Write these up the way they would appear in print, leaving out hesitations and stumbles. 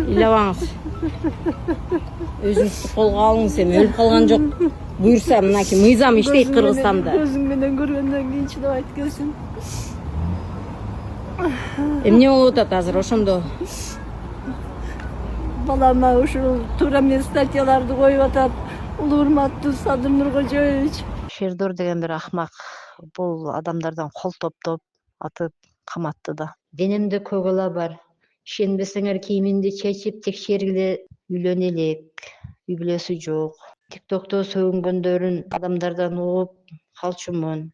ыйлабаңыз. Өзүңүздү колго алыңыз, эми өлүп калган жок. Буюрса мынакей мыйзам иштейт Кыргызстанда. Көзүң менен көргөндөн кийин чыдабайт экенсиң. Эмне болуп атат азыр ошондо? Балама ушул туура эмес статьяларды коюп атат. Улуу урматтуу Садыр Нуркожоевич. Шердор деген бир акмак бул адамдардан кол топтоп атып каматты да. Денемде көгала бар. Ишенбесеңер кийимимди чечип текшергиле, үйлөнө элек. Үй бүлөсү жок. ТикТокто сөгүнгөндөрүн адамдардан угуп калчумун.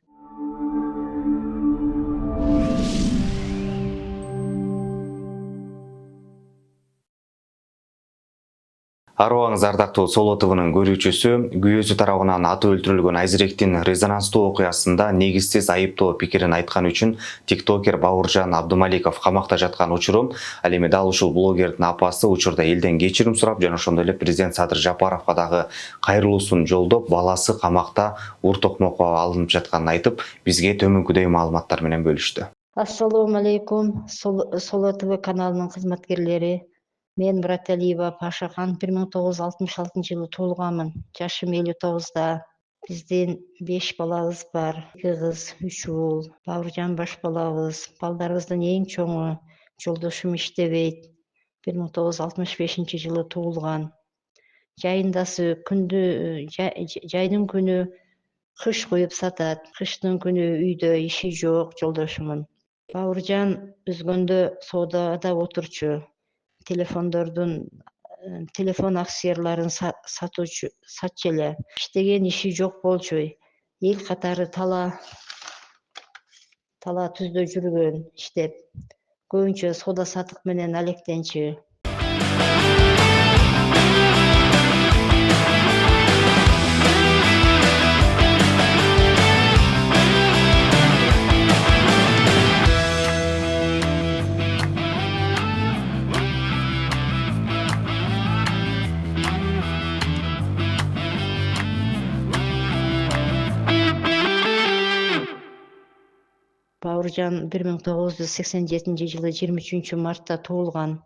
Арыбаңыз ардактуу Соло ТВнын көрүүчүсү, күйөөсү тарабынан атып өлтүрүлгөн Айзеректин резонанстуу окуясында негизсиз айыптоо пикирин айткан үчүн тиктокер Бауыржан Абдумаликов камакта жаткан учуру, ал эми дал ушул блогердин апасы учурда элден кечирим сурап жана ошондой эле президент Садыр Жапаровго дагы кайрылуусун жолдоп, баласы камакта ур токмокко алынып жатканын айтып, бизге төмөнкүдөй маалыматтар менен бөлүштү. Ассалому алейкум, Соло ТВ каналынын кызматкерлери. Мен Браталиева Пашахан 1966 жылы туулганмын. Жашым 59да. Биздин 5 балабыз бар. 2 кыз, 3 уул. Бауыржан баш балабыз. Балдарыбыздын эң чоңу жолдошум иштебейт. 1965 жылы туулган. Жайындасы жайдын күнү кыш куюп сатат. Кыштын күнү үйдө иши жок жолдошумун. Бауыржан өзгөндө соодада отурчу. Телефон аксияларын сатчу эле. Иштеген иши жок болчу. Эл катары тала түздө жүргөн иштеп. Көбүнчө соода сатык менен алектенчү. Бауыржан 1987 жылы 23 мартта туулган.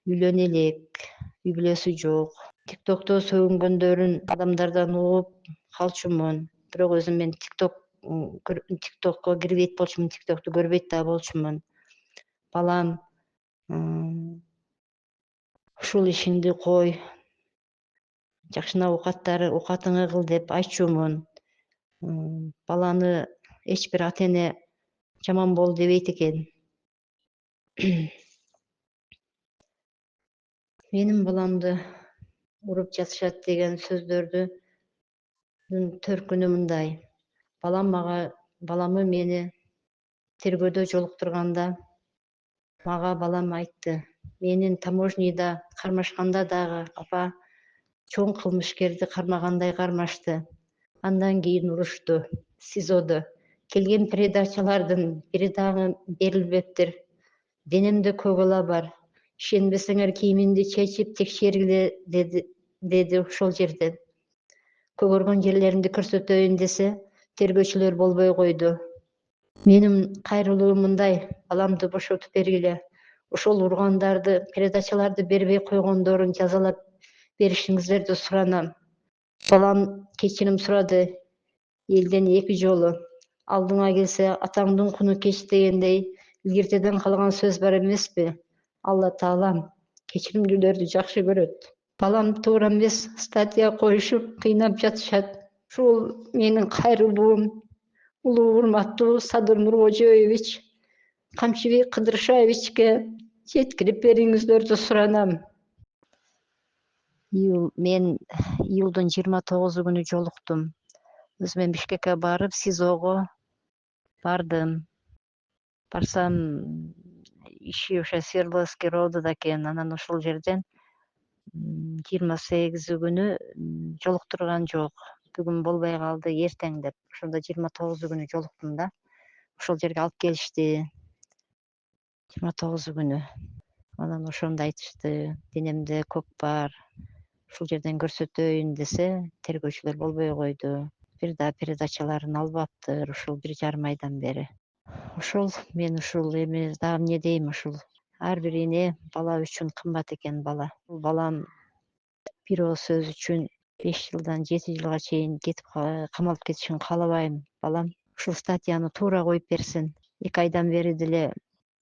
Үйлөнө элек, үй бүлөсү жок. ТикТокто сөгүнгөндөрүн адамдардан угуп калчумун. Бирок өзүм мен ТикТокко кирбейт болчумун, ТикТокту көрбөйт да болчумун. Балам, ушул ишиңди кой, жакшына оокатыңы кыл деп айтчумун. Баланы эч бир ата эне жаман бол дебейт экен. Менин баламды уруп жатышат деген сөздөрдүн төркүнү мындай. Баламы мени тергөөдө жолуктурганда мага балам айтты. Менин таможняда кармашканда дагы апа чоң кылмышкерди кармагандай кармашты. Андан кийин урушту СИЗОдо. Келген передачалардын бири дагы берилбептир. Денемде көгала бар. Ишенбесеңер кийимимди чечип текшергиле деди ошол жерден. Көгөргөн жерлеримди көрсөтөйүн десе, тергөөчүлөр болбой койду. Менин кайрылуум мындай: баламды бошотуп бергиле. Ошол ургандарды, передачаларды бербей койгондорун жазалап беришиңиздерди суранам. Балам кечирим сурады элден 2 жолу. Алдыңа келсе атаңдын куну кеч дегендей илгертеден калган сөз бар эмеспи? Алла таалам кечиримдүүлөрдү жакшы көрөт. Балам туура эмес статья коюшуп кыйнап жатышат. Ушул менин кайрылуум улуу урматтуу Садыр Нуркожоевич, Камчыбек Кыдыршаевичке жеткирип бериңиздерди суранам. Мен июлдун 29 күнү жолуктум. Өзүм мен Бишкекке барып, СИЗОго бардым. Барсам, иши ошо Свердловский роодудо экен. Анан ошол жерден 28 күнү жолуктурган жок. Бүгүн болбой калды, эртең деп. Ошондо 29 күнү жолуктум да. Ошол жерге алып келишти. 29 күнү. Анан ошондо айтышты, денемде көк бар. Ушул жерден көрсөтөйүн десе, тергөөчүлөр болбой койду. Бир да передачаларын албаптыр, ушул 1,5 айдан бери. Ошол мен ушул эми дагы эмне дейм, ушул ар бир эне бала үчүн кымбат экен. Бул балам бир ооз сөз үчүн 5 жылдан 7 жылга чейин кетип камалып кетишин каалабайм. Балам ушул статьяны туура коюп берсин. 2 айдан бери деле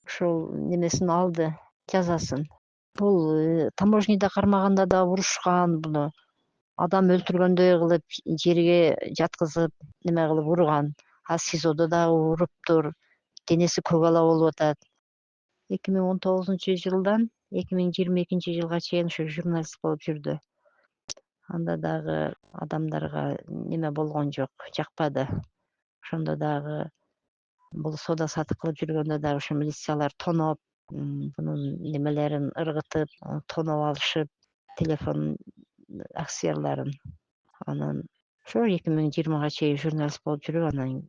ушул немесин алды, жазасын. Бул таможняда кармаганда да урушкан буну. Адам өлтүргөндөй кылып жерге жаткызып неме кылып урган. А СИЗОдо дагы уруптур. Денеси көк ала болуп атат. 2019-жылдан 2022-жылга чейин ушу журналист болуп жүрдү. Анда дагы адамдарга неме болгон жок, жакпады. Ошондо дагы бул соода сатык кылып жүргөндө дагы ушу милициялар тоноп, бунун немелерин ыргытып, тоноп алышып, телефон аксиярларын. Анан ошо 2020-га чейин журналист болуп жүрүп, анан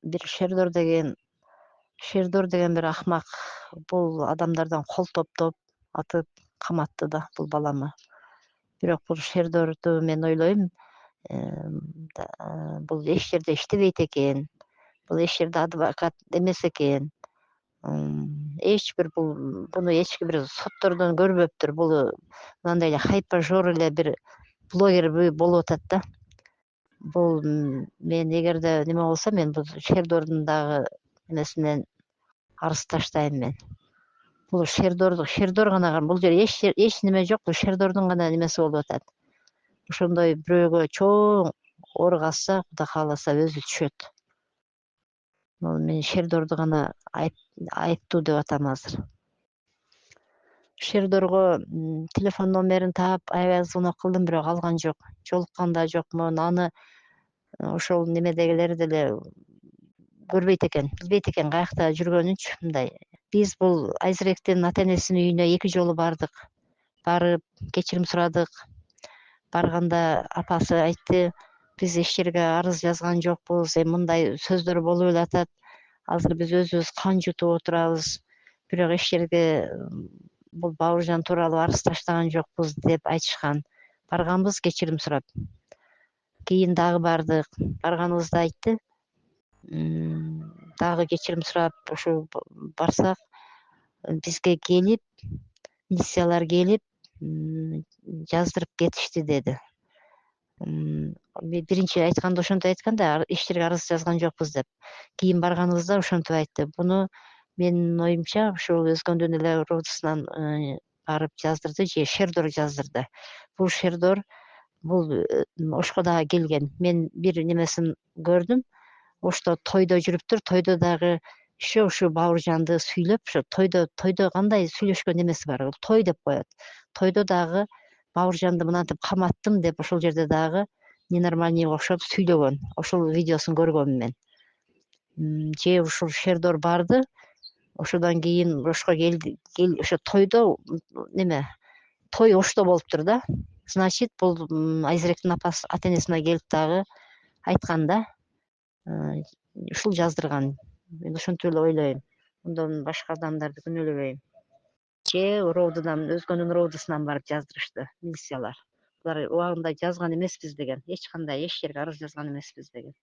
бир Шердор деген бир акмак бул адамдардан кол топтоп атып каматты да бул баламы. Бирок бул Шердорду мен ойлойм, бул эч жерде иштебейт экен. Бул эч жерде адвокат эмес экен. Эч бир буну эч бир соттордон көрбөптүр. Бул мындай эле хайпажор эле бир блогер болуп атат да. Бул мен эгерде неме болсо, мен бул Шердордун дагы эмесинен арыз таштайм мен. Бул Шердор гана, бул жерде эч неме жок, бул Шердордун гана немеси болуп атат. Ошондой бирөөгө чоң оор калса, Кудай кааласа өзү түшөт. Мен Шердорду гана айыптуу деп атам азыр. Шердорго телефон номерин таап, аябай звонок кылдым, бирок алган жок. Жолуккан да жокмун. Аны ошол немедегилер деле көрбөйт экен, билбейт экен каякта жүргөнүнчү. Мындай биз бул Айзыректин ата энесинин үйүнө 2 жолу бардык. Барып кечирим сурадык. Барганда апасы айтты, биз эч жерге арыз жазган жокпуз, мындай сөздөр болуп эле атат. Азыр биз өзүбүз кан жутуп отурабыз. Бирок эч жерге бул Бауыржан тууралуу арыз таштаган жокпуз деп айтышкан. Барганбыз кечирим сурап. Кийин дагы бардык. Барганыбызда айтты, дагы кечирим сурап, ушу барсак, бизге келип, милициялар келип, жаздырып кетишти деди. Биринчи айтканда ошентип айткан да, эч жерге арыз жазган жокпуз деп. Кийин барганыбызда ошентип айтты. Буну менин оюмча ушул Өзгөндүн эле родусунан барып жаздырды же Шердор жаздырды. Бул Шердор бул Ошко дагы келген. Мен бир немесин көрдүм. Ошто тойдо жүрүптүр. Тойдо дагы еще ушу Бауыржанды сүйлөп, ошо тойдо кандай сүйлөшкөн эмеси бар, той деп коет. Тойдо дагы Бауыржанды мынантип каматтым деп ошол жерде дагы ненормальныйга окшоп сүйлөгөн. Ошол видеосун көргөм мен. Же ушул Шердор барды. Ошодон кийин Ошко келди. Ошо тойдо неме? Той Ошто болуптур да. Значит, бул Айзыректин апасы ата энесине келип дагы айткан да. Ушул жаздырган. Мен ошентип эле ойлойм. Мындан башка адамдарды күнөөлөбөйм. Же Өзгөнүн родусунан барып жаздырышты милициялар. Булар убагында жазган эмеспиз деген. Эч жерге арыз жазган эмеспиз деген.